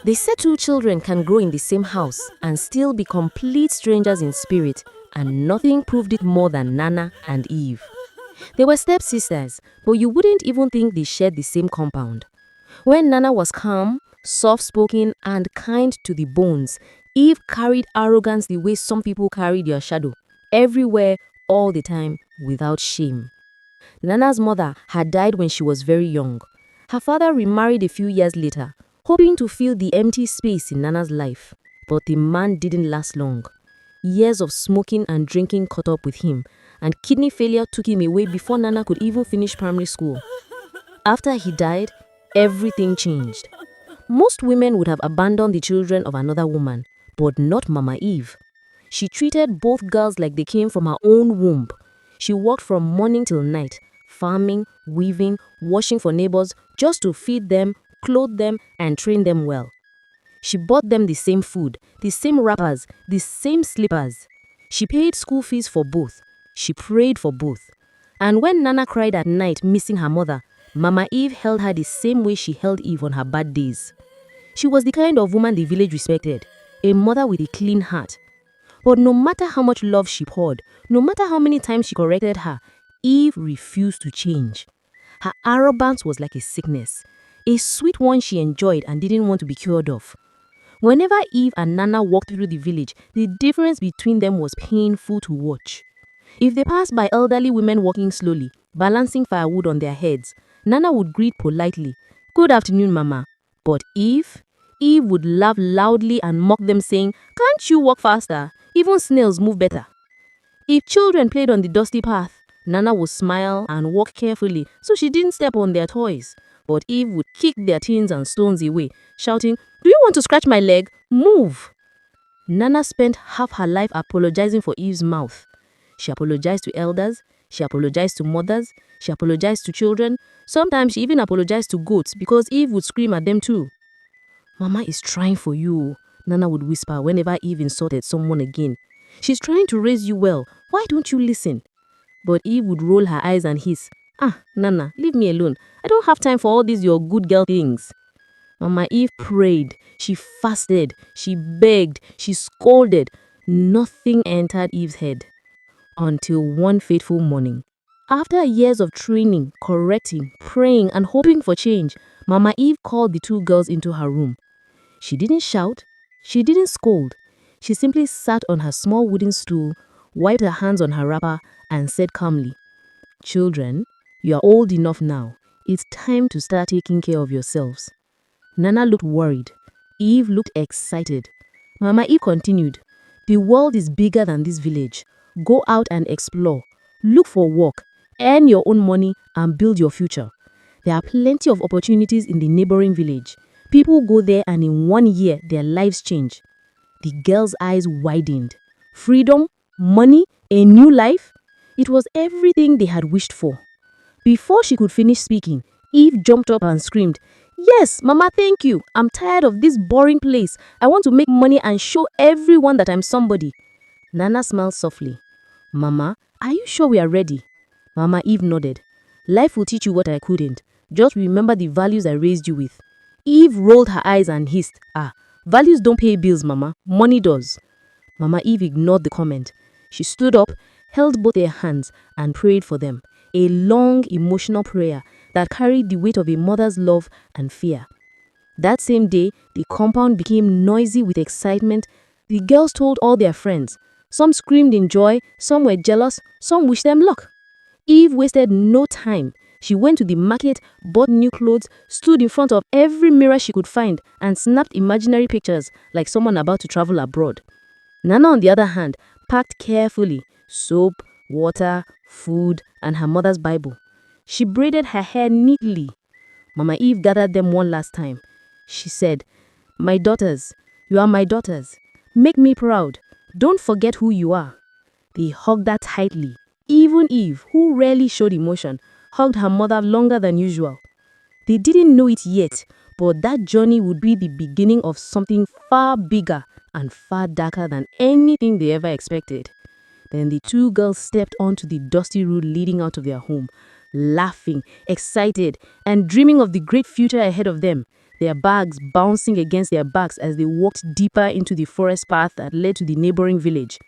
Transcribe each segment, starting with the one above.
They said two children can grow in the same house and still be complete strangers in spirit, and nothing proved it more than Nana and Eve. They were stepsisters, but you wouldn't even think they shared the same compound. When Nana was calm, soft-spoken, and kind to the bones, Eve carried arrogance the way some people carry their shadow, everywhere, all the time, without shame. Nana's mother had died when she was very young. Her father remarried a few years later, hoping to fill the empty space in Nana's life. But the man didn't last long. Years of smoking and drinking caught up with him, and kidney failure took him away before Nana could even finish primary school. After he died, everything changed. Most women would have abandoned the children of another woman, but not Mama Eve. She treated both girls like they came from her own womb. She worked from morning till night, farming, weaving, washing for neighbors, just to feed them, clothe them, and train them well. She bought them the same food, the same wrappers, the same slippers. She paid school fees for both. She prayed for both. And when Nana cried at night missing her mother, Mama Eve held her the same way she held Eve on her bad days. She was the kind of woman the village respected, a mother with a clean heart. But no matter how much love she poured, no matter how many times she corrected her, Eve refused to change. Her arrogance was like a sickness, a sweet one she enjoyed and didn't want to be cured of. Whenever Eve and Nana walked through the village, the difference between them was painful to watch. If they passed by elderly women walking slowly, balancing firewood on their heads, Nana would greet politely, "Good afternoon, Mama." But Eve would laugh loudly and mock them, saying, "Can't you walk faster? Even snails move better." If children played on the dusty path, Nana would smile and walk carefully so she didn't step on their toys. But Eve would kick their tins and stones away, shouting, "Do you want to scratch my leg? Move!" Nana spent half her life apologizing for Eve's mouth. She apologized to elders, she apologized to mothers, she apologized to children. Sometimes she even apologized to goats because Eve would scream at them too. "Mama is trying for you," Nana would whisper whenever Eve insulted someone again. "She's trying to raise you well. Why don't you listen?" But Eve would roll her eyes and hiss, "Nana, leave me alone. I don't have time for all these your good girl things." Mama Eve prayed, she fasted, she begged, she scolded. Nothing entered Eve's head. Until one fateful morning. After years of training, correcting, praying, and hoping for change, Mama Eve called the two girls into her room. She didn't shout, she didn't scold. She simply sat on her small wooden stool, wiped her hands on her wrapper, and said calmly, "Children, you are old enough now. It's time to start taking care of yourselves." Nana looked worried. Eve looked excited. Mama Eve continued, "The world is bigger than this village. Go out and explore. Look for work, earn your own money, and build your future. There are plenty of opportunities in the neighboring village. People go there and in 1 year, their lives change." The girls' eyes widened. Freedom, money, a new life. It was everything they had wished for. Before she could finish speaking, Eve jumped up and screamed, "Yes, Mama, thank you. I'm tired of this boring place. I want to make money and show everyone that I'm somebody." Nana smiled softly. "Mama, are you sure we are ready?" Mama Eve nodded. "Life will teach you what I couldn't. Just remember the values I raised you with." Eve rolled her eyes and hissed, "Values don't pay bills, Mama. Money does." Mama Eve ignored the comment. She stood up, held both their hands, and prayed for them. A long, emotional prayer that carried the weight of a mother's love and fear. That same day, the compound became noisy with excitement. The girls told all their friends. Some screamed in joy, some were jealous, some wished them luck. Eve wasted no time. She went to the market, bought new clothes, stood in front of every mirror she could find, and snapped imaginary pictures like someone about to travel abroad. Nana, on the other hand, packed carefully soap, water, food, and her mother's Bible. She braided her hair neatly. Mama Eve gathered them one last time. She said, "My daughters, you are my daughters. Make me proud. Don't forget who you are." They hugged her tightly. Even Eve, who rarely showed emotion, hugged her mother longer than usual. They didn't know it yet, but that journey would be the beginning of something far bigger and far darker than anything they ever expected. Then the two girls stepped onto the dusty road leading out of their home, laughing, excited, and dreaming of the great future ahead of them. their bags bouncing against their backs as they walked deeper into the forest path that led to the neighboring village.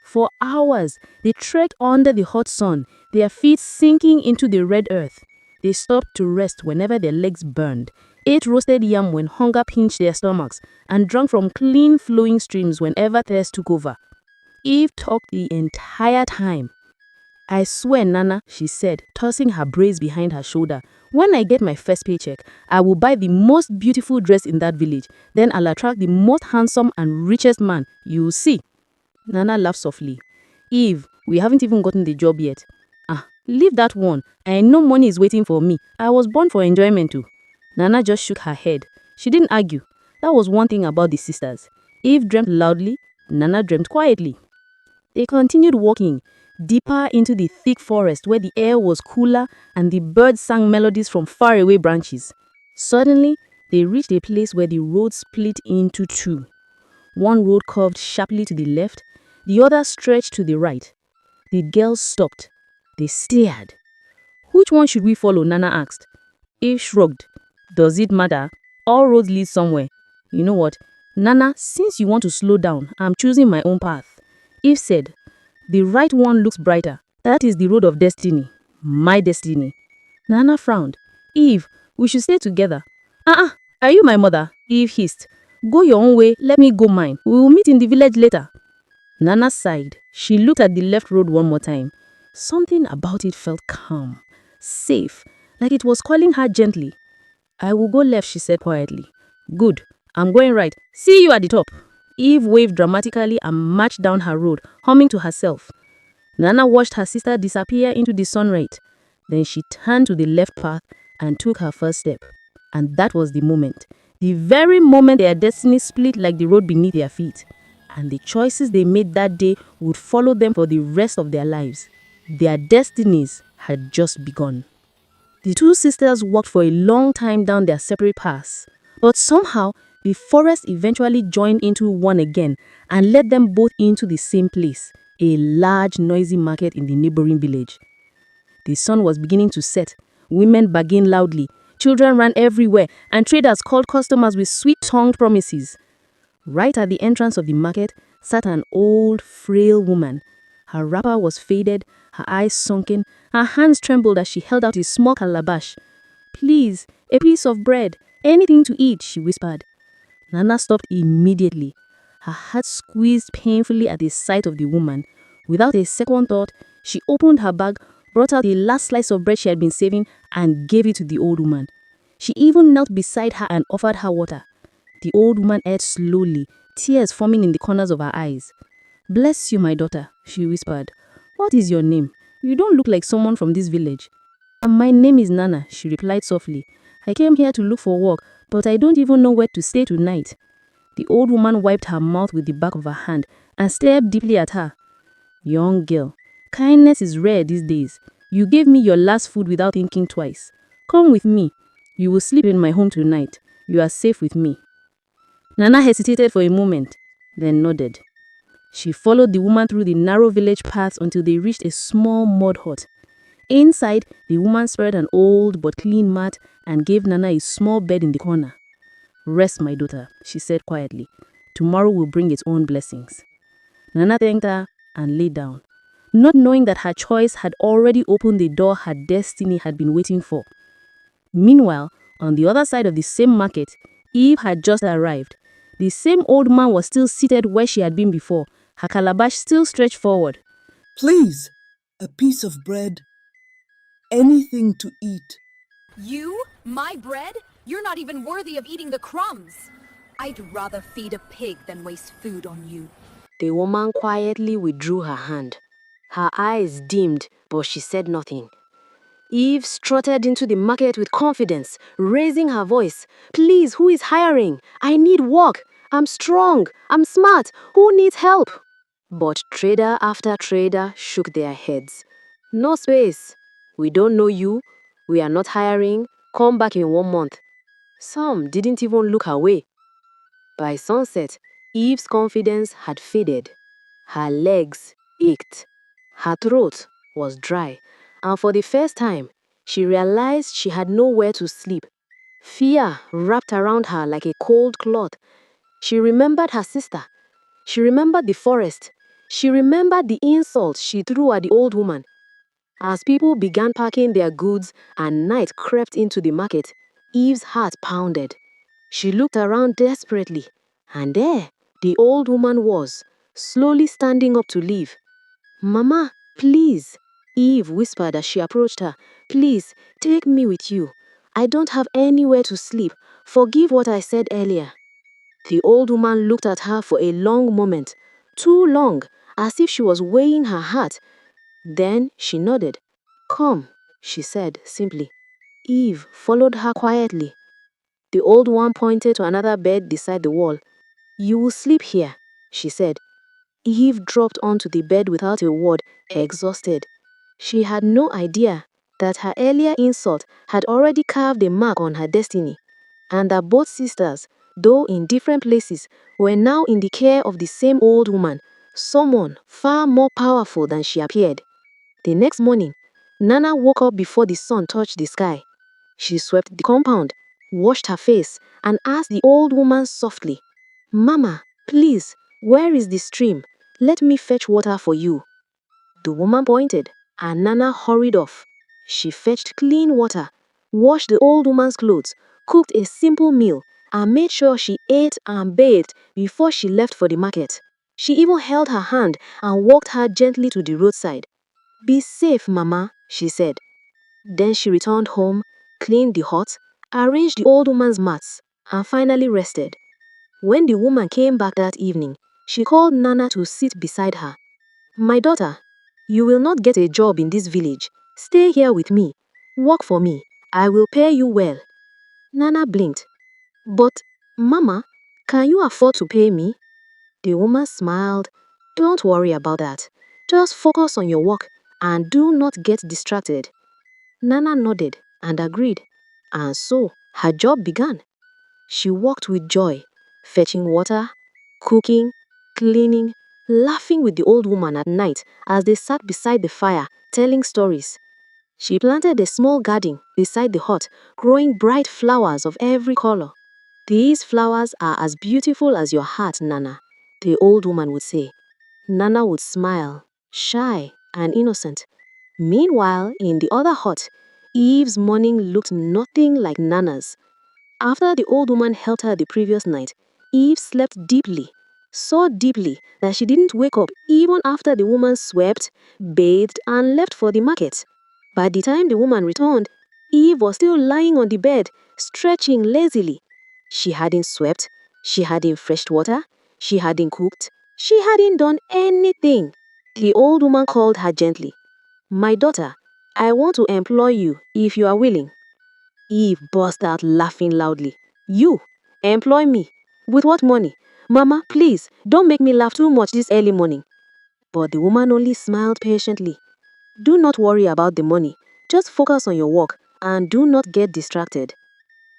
For hours, they trekked under the hot sun, their feet sinking into the red earth. They stopped to rest whenever their legs burned, ate roasted yam when hunger pinched their stomachs, and drank from clean flowing streams whenever thirst took over. Eve talked the entire time. "I swear, Nana," she said, tossing her braids behind her shoulder, "when I get my first paycheck, I will buy the most beautiful dress in that village. Then I'll attract the most handsome and richest man. You'll see." Nana laughed softly. "Eve, we haven't even gotten the job yet." "Ah, leave that one. I know money is waiting for me. I was born for enjoyment too." Nana just shook her head. She didn't argue. That was one thing about the sisters. Eve dreamt loudly, Nana dreamt quietly. They continued walking, deeper into the thick forest where the air was cooler and the birds sang melodies from faraway branches. Suddenly, they reached a place where the road split into two. One road curved sharply to the left, the other stretched to the right. The girls stopped. They stared. "Which one should we follow?" Nana asked. Eve shrugged. "Does it matter? All roads lead somewhere." "You know what, Nana, since you want to slow down, I'm choosing my own path." Eve said, "The right one looks brighter. That is the road of destiny. My destiny." Nana frowned. "Eve, we should stay together." Are you my mother?" Eve hissed. "Go your own way, let me go mine. We will meet in the village later." Nana sighed. She looked at the left road one more time. Something about it felt calm, safe, like it was calling her gently. "I will go left," she said quietly. "Good. I'm going right. See you at the top." Eve waved dramatically and marched down her road, humming to herself. Nana watched her sister disappear into the sunlight. Then she turned to the left path and took her first step. And that was the very moment their destiny split like the road beneath their feet. And the choices they made that day would follow them for the rest of their lives. Their destinies had just begun. The two sisters walked for a long time down their separate paths, but somehow the forest eventually joined into one again and led them both into the same place, a large, noisy market in the neighboring village. The sun was beginning to set. Women bargained loudly, children ran everywhere, and traders called customers with sweet-tongued promises. Right at the entrance of the market sat an old, frail woman. Her wrapper was faded, her eyes sunken, her hands trembled as she held out a small calabash. "Please, a piece of bread, anything to eat," she whispered. Nana stopped immediately. Her heart squeezed painfully at the sight of the woman. Without a second thought, she opened her bag, brought out the last slice of bread she had been saving, and gave it to the old woman. She even knelt beside her and offered her water. The old woman ate slowly, tears forming in the corners of her eyes. "Bless you, my daughter," she whispered. "What is your name? You don't look like someone from this village." "My name is Nana," she replied softly. "I came here to look for work, but I don't even know where to stay tonight." The old woman wiped her mouth with the back of her hand and stared deeply at her. "Young girl, kindness is rare these days. You gave me your last food without thinking twice. Come with me. You will sleep in my home tonight. You are safe with me." Nana hesitated for a moment, then nodded. She followed the woman through the narrow village paths until they reached a small mud hut. Inside, the woman spread an old but clean mat and gave Nana a small bed in the corner. "Rest, my daughter," she said quietly. "Tomorrow will bring its own blessings." Nana thanked her and lay down, not knowing that her choice had already opened the door her destiny had been waiting for. Meanwhile, on the other side of the same market, Eve had just arrived. The same old man was still seated where she had been before, her calabash still stretched forward. "Please, a piece of bread, anything to eat." You? My bread? You're not even worthy of eating the crumbs. I'd rather feed a pig than waste food on you. The woman quietly withdrew her hand. Her eyes dimmed, but she said nothing. Eve strutted into the market with confidence, raising her voice. "Please, who is hiring? I need work. I'm strong. I'm smart. Who needs help?" But trader after trader shook their heads. "No space. We don't know you. We are not hiring. Come back in 1 month." Some didn't even look her way. By sunset, Eve's confidence had faded. Her legs ached. Her throat was dry. And for the first time, she realized she had nowhere to sleep. Fear wrapped around her like a cold cloth. She remembered her sister. She remembered the forest. She remembered the insults she threw at the old woman. As people began packing their goods and night crept into the market, Eve's heart pounded. She looked around desperately, and there the old woman was, slowly standing up to leave. "Mama, please," Eve whispered as she approached her. "Please, take me with you. I don't have anywhere to sleep. Forgive what I said earlier." The old woman looked at her for a long moment, too long, as if she was weighing her heart. Then she nodded. "Come," she said simply. Eve followed her quietly. The old one pointed to another bed beside the wall. "You will sleep here," she said. Eve dropped onto the bed without a word, exhausted. She had no idea that her earlier insult had already carved a mark on her destiny, and that both sisters, though in different places, were now in the care of the same old woman, someone far more powerful than she appeared. The next morning, Nana woke up before the sun touched the sky. She swept the compound, washed her face, and asked the old woman softly, "Mama, please, where is the stream? Let me fetch water for you." The woman pointed, and Nana hurried off. She fetched clean water, washed the old woman's clothes, cooked a simple meal, and made sure she ate and bathed before she left for the market. She even held her hand and walked her gently to the roadside. "Be safe, Mama," she said. Then she returned home, cleaned the hut, arranged the old woman's mats, and finally rested. When the woman came back that evening, she called Nana to sit beside her. "My daughter, you will not get a job in this village. Stay here with me. Work for me. I will pay you well." Nana blinked. "But, Mama, can you afford to pay me?" The woman smiled. "Don't worry about that. Just focus on your work and do not get distracted." Nana nodded and agreed, and so her job began. She worked with joy, fetching water, cooking, cleaning, laughing with the old woman at night as they sat beside the fire, telling stories. She planted a small garden beside the hut, growing bright flowers of every color. "These flowers are as beautiful as your heart, Nana," the old woman would say. Nana would smile, shy and innocent. Meanwhile, in the other hut, Eve's morning looked nothing like Nana's. After the old woman helped her the previous night, Eve slept deeply, so deeply that she didn't wake up even after the woman swept, bathed, and left for the market. By the time the woman returned, Eve was still lying on the bed, stretching lazily. She hadn't swept, she hadn't fetched water, she hadn't cooked, she hadn't done anything. The old woman called her gently. "My daughter, I want to employ you if you are willing." Eve burst out laughing loudly. "You? Employ me? With what money? Mama, please, don't make me laugh too much this early morning." But the woman only smiled patiently. "Do not worry about the money. Just focus on your work and do not get distracted."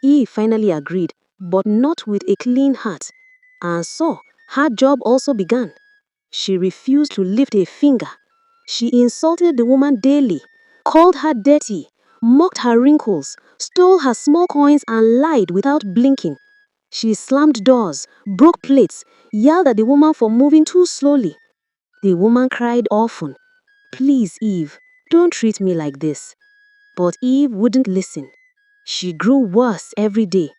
Eve finally agreed, but not with a clean heart. And so, her job also began. She refused to lift a finger. She insulted the woman daily, called her dirty, mocked her wrinkles, stole her small coins and lied without blinking. She slammed doors, broke plates, yelled at the woman for moving too slowly. The woman cried often, "Please, Eve, don't treat me like this." But Eve wouldn't listen. She grew worse every day.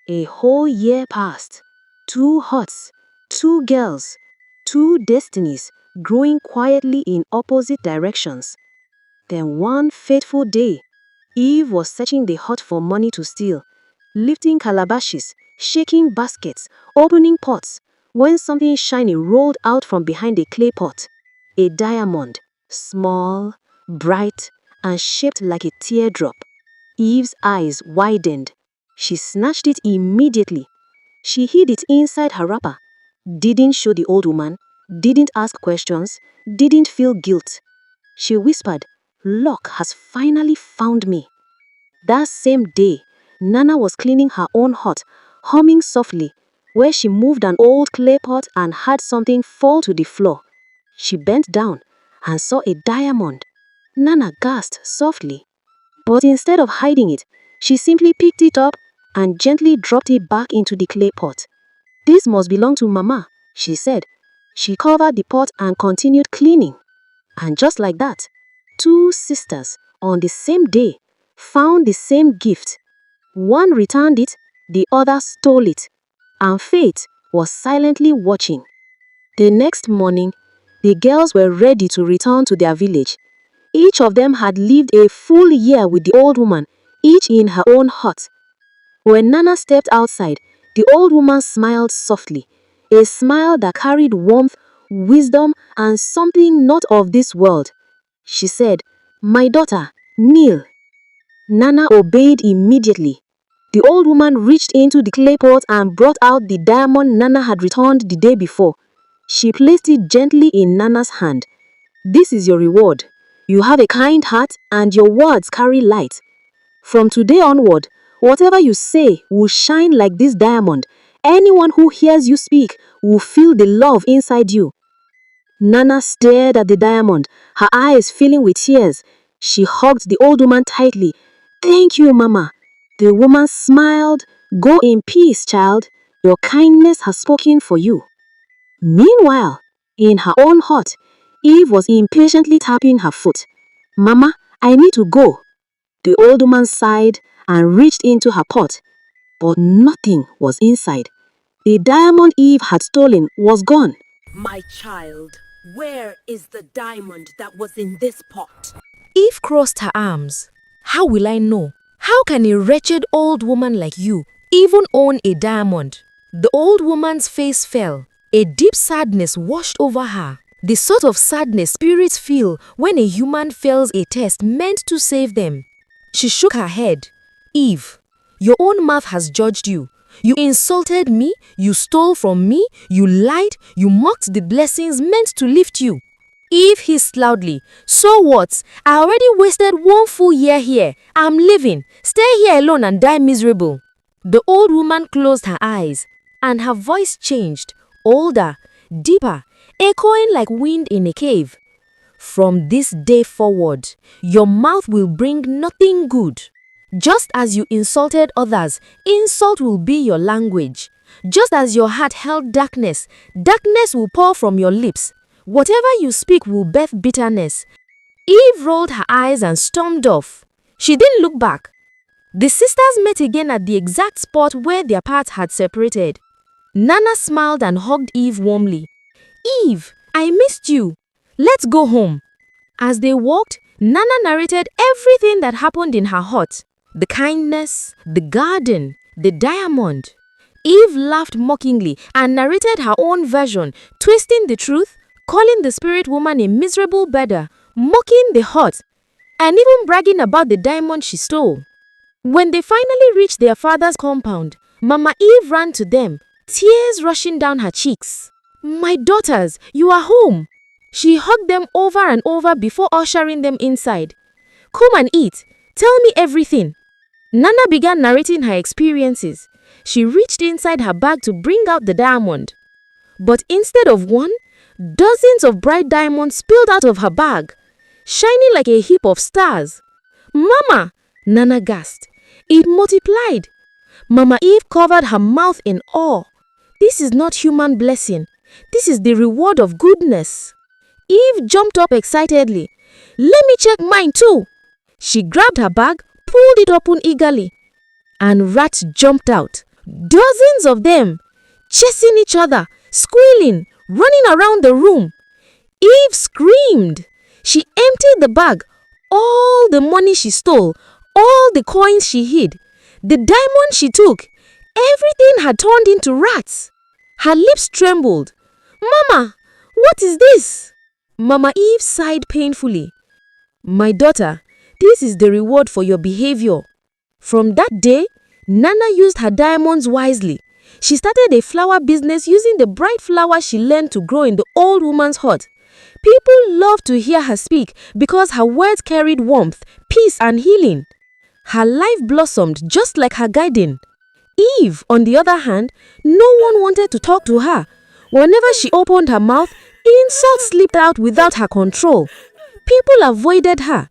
A whole year passed. Two huts, two girls, two destinies growing quietly in opposite directions. Then one fateful day, Eve was searching the hut for money to steal, lifting calabashes, shaking baskets, opening pots, when something shiny rolled out from behind a clay pot. A diamond, small, bright, and shaped like a teardrop. Eve's eyes widened. She snatched it immediately. She hid it inside her wrapper. Didn't show the old woman, didn't ask questions, didn't feel guilt. She whispered, "Luck has finally found me." That same day, Nana was cleaning her own hut, humming softly, where she moved an old clay pot and had something fall to the floor. She bent down and saw a diamond. Nana gasped softly, but instead of hiding it, she simply picked it up and gently dropped it back into the clay pot. "This must belong to Mama," she said. She covered the pot and continued cleaning. And just like that, two sisters on the same day found the same gift. One returned it, the other stole it, and fate was silently watching. The next morning, the girls were ready to return to their village. Each of them had lived a full year with the old woman, each in her own hut. When Nana stepped outside, the old woman smiled softly, a smile that carried warmth, wisdom, and something not of this world. She said, "My daughter, kneel." Nana obeyed immediately. The old woman reached into the clay pot and brought out the diamond Nana had returned the day before. She placed it gently in Nana's hand. "This is your reward. You have a kind heart and your words carry light. From today onward, whatever you say will shine like this diamond. Anyone who hears you speak will feel the love inside you." Nana stared at the diamond, her eyes filling with tears. She hugged the old woman tightly. "Thank you, Mama." The woman smiled. "Go in peace, child. Your kindness has spoken for you." Meanwhile, in her own hut, Eve was impatiently tapping her foot. "Mama, I need to go." The old woman sighed and reached into her pot, but nothing was inside. The diamond Eve had stolen was gone. My child, where is the diamond that was in this pot? Eve crossed her arms. "How will I know? How can a wretched old woman like you even own a diamond?" The old woman's face fell. A deep sadness washed over her. The sort of sadness spirits feel when a human fails a test meant to save them. She shook her head. "Eve, your own mouth has judged you. You insulted me, you stole from me, you lied, you mocked the blessings meant to lift you." Eve hissed loudly. "So what? I already wasted 1 full year here. I'm leaving. Stay here alone and die miserable." The old woman closed her eyes, and her voice changed, older, deeper, echoing like wind in a cave. "From this day forward, your mouth will bring nothing good. Just as you insulted others, insult will be your language. Just as your heart held darkness, darkness will pour from your lips. Whatever you speak will birth bitterness." Eve rolled her eyes and stormed off. She didn't look back. The sisters met again at the exact spot where their paths had separated. Nana smiled and hugged Eve warmly. "Eve, I missed you. Let's go home." As they walked, Nana narrated everything that happened in her hut. The kindness, the garden, the diamond. Eve laughed mockingly and narrated her own version, twisting the truth, calling the spirit woman a miserable beggar, mocking the hut, and even bragging about the diamond she stole. When they finally reached their father's compound, Mama Eve ran to them, tears rushing down her cheeks. "My daughters, you are home." She hugged them over and over before ushering them inside. "Come and eat. Tell me everything." Nana began narrating her experiences. She reached inside her bag to bring out the diamond. But instead of one, dozens of bright diamonds spilled out of her bag, shining like a heap of stars. "Mama!" Nana gasped. "It multiplied." Mama Eve covered her mouth in awe. "This is not human blessing. This is the reward of goodness." Eve jumped up excitedly. "Let me check mine too." She grabbed her bag, pulled it open eagerly, and rats jumped out. Dozens of them, chasing each other, squealing, running around the room. Eve screamed. She emptied the bag, all the money she stole, all the coins she hid, the diamond she took. Everything had turned into rats. Her lips trembled. "Mama, what is this?" Mama Eve sighed painfully. "My daughter, this is the reward for your behavior." From that day, Nana used her diamonds wisely. She started a flower business using the bright flowers she learned to grow in the old woman's hut. People loved to hear her speak because her words carried warmth, peace, and healing. Her life blossomed just like her guiding. Eve, on the other hand, no one wanted to talk to her. Whenever she opened her mouth, insults slipped out without her control. People avoided her.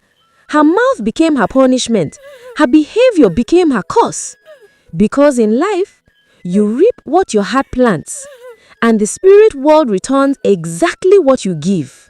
Her mouth became her punishment. Her behavior became her curse. Because in life, you reap what your heart plants, and the spirit world returns exactly what you give.